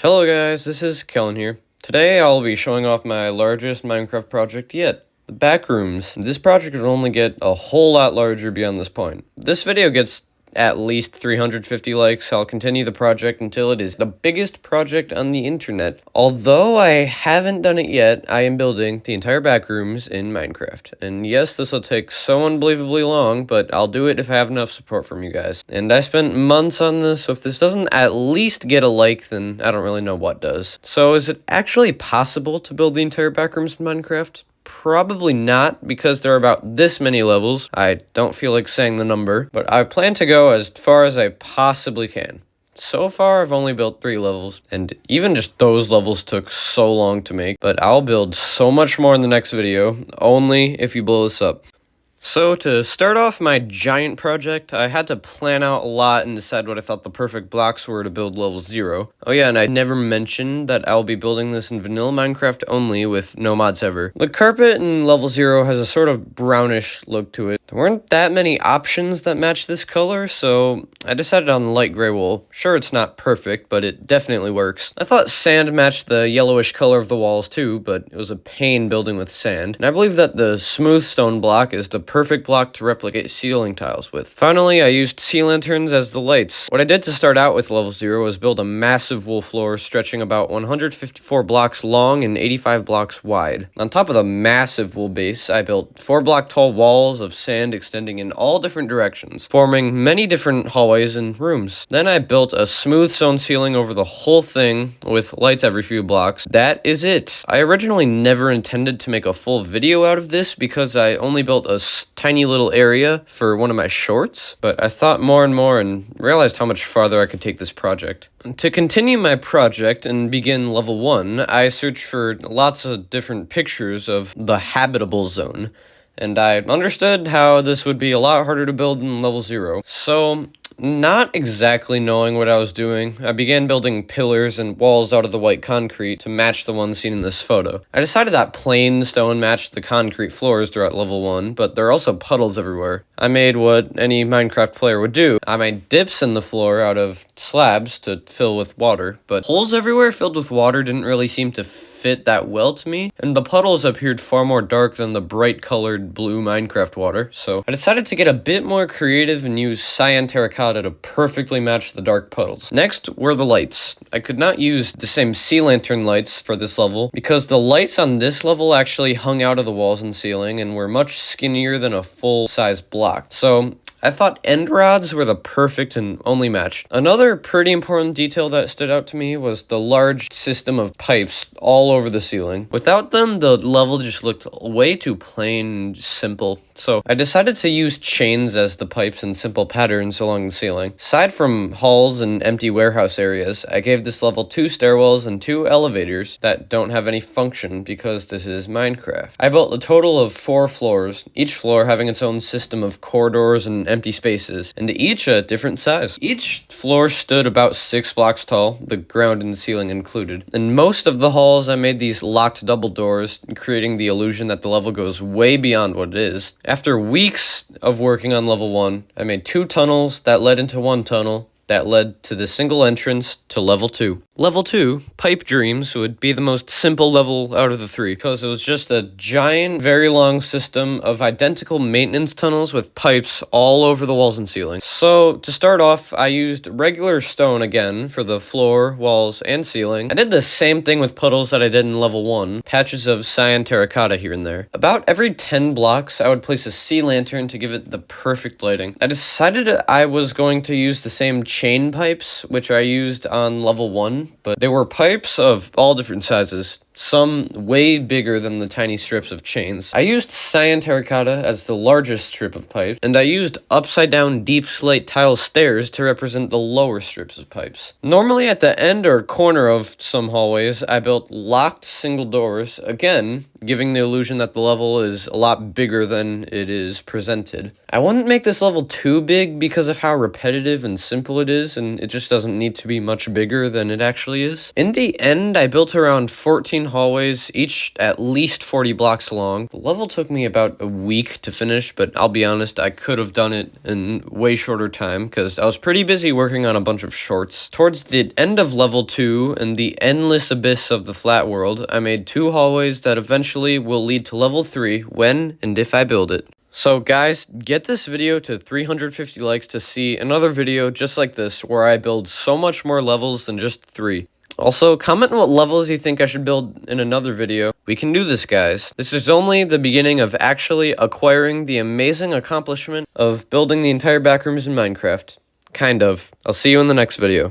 Hello guys, this is Kellen here. Today I'll be showing off my largest Minecraft project yet, the Backrooms. This project will only get a whole lot larger beyond this point. This video gets at least 350 likes. I'll continue the project until it is the biggest project on the internet. Although I haven't done it yet, I am building the entire Backrooms in Minecraft. And yes, this will take so unbelievably long, but I'll do it if I have enough support from you guys. And I spent months on this, so if this doesn't at least get a like, then I don't really know what does. So is it actually possible to build the entire Backrooms in Minecraft? Probably not, because there are about this many levels. I don't feel like saying the number, but I plan to go as far as I possibly can. So far, I've only built 3 levels, and even just those levels took so long to make, but I'll build so much more in the next video, only if you blow this up. So to start off my giant project, I had to plan out a lot and decide what I thought the perfect blocks were to build level 0. Oh yeah, and I never mentioned that I'll be building this in vanilla Minecraft only with no mods ever. The carpet in level 0 has a sort of brownish look to it. There weren't that many options that matched this color, so I decided on light gray wool. Sure, it's not perfect, but it definitely works. I thought sand matched the yellowish color of the walls too, but it was a pain building with sand. And I believe that the smooth stone block is the perfect block to replicate ceiling tiles with. Finally, I used sea lanterns as the lights. What I did to start out with level 0 was build a massive wool floor stretching about 154 blocks long and 85 blocks wide. On top of the massive wool base, I built 4 block tall walls of sand extending in all different directions, forming many different hallways and rooms. Then I built a smooth stone ceiling over the whole thing with lights every few blocks. That is it. I originally never intended to make a full video out of this because I only built a tiny little area for one of my shorts, but I thought more and more and realized how much farther I could take this project. To continue my project and begin level 1, I searched for lots of different pictures of the habitable zone, and I understood how this would be a lot harder to build in level 0. So, not exactly knowing what I was doing, I began building pillars and walls out of the white concrete to match the ones seen in this photo. I decided that plain stone matched the concrete floors throughout level 1, but there are also puddles everywhere. I made what any Minecraft player would do. I made dips in the floor out of slabs to fill with water, but holes everywhere filled with water didn't really seem to fit that well to me, and the puddles appeared far more dark than the bright colored blue Minecraft water, so I decided to get a bit more creative and use cyan terracotta to perfectly match the dark puddles. Next were the lights. I could not use the same sea lantern lights for this level because the lights on this level actually hung out of the walls and ceiling and were much skinnier than a full-size block. So I thought end rods were the perfect and only match. Another pretty important detail that stood out to me was the large system of pipes all over the ceiling. Without them, the level just looked way too plain and simple. So I decided to use chains as the pipes in simple patterns along the ceiling. Aside from halls and empty warehouse areas, I gave this level 2 stairwells and 2 elevators that don't have any function because this is Minecraft. I built a total of 4 floors, each floor having its own system of corridors and empty spaces, and each a different size. Each floor stood about 6 blocks tall, the ground and the ceiling included. In most of the halls, I made these locked double doors, creating the illusion that the level goes way beyond what it is. After weeks of working on level 1, I made 2 tunnels that led into 1 tunnel that led to the single entrance to level 2. Level 2, Pipe Dreams, would be the most simple level out of the 3, because it was just a giant, very long system of identical maintenance tunnels with pipes all over the walls and ceiling. So, to start off, I used regular stone again for the floor, walls, and ceiling. I did the same thing with puddles that I did in level 1, patches of cyan terracotta here and there. About every 10 blocks, I would place a sea lantern to give it the perfect lighting. I decided I was going to use the same chain pipes, which I used on level 1, but they were pipes of all different sizes, some way bigger than the tiny strips of chains. I used cyan terracotta as the largest strip of pipe, and I used upside down deep slate tile stairs to represent the lower strips of pipes. Normally at the end or corner of some hallways, I built locked single doors, again, giving the illusion that the level is a lot bigger than it is presented. I wouldn't make this level too big because of how repetitive and simple it is, and it just doesn't need to be much bigger than it actually is. In the end, I built around 14 hallways, each at least 40 blocks long. The level took me about a week to finish, but I'll be honest, I could have done it in way shorter time because I was pretty busy working on a bunch of shorts. Towards the end of level 2 and the endless abyss of the flat world, I made 2 hallways that eventually will lead to level 3 when and if I build it. So guys, get this video to 350 likes to see another video just like this where I build so much more levels than just 3. Also, comment what levels you think I should build in another video. We can do this, guys. This is only the beginning of actually acquiring the amazing accomplishment of building the entire backrooms in Minecraft. Kind of. I'll see you in the next video.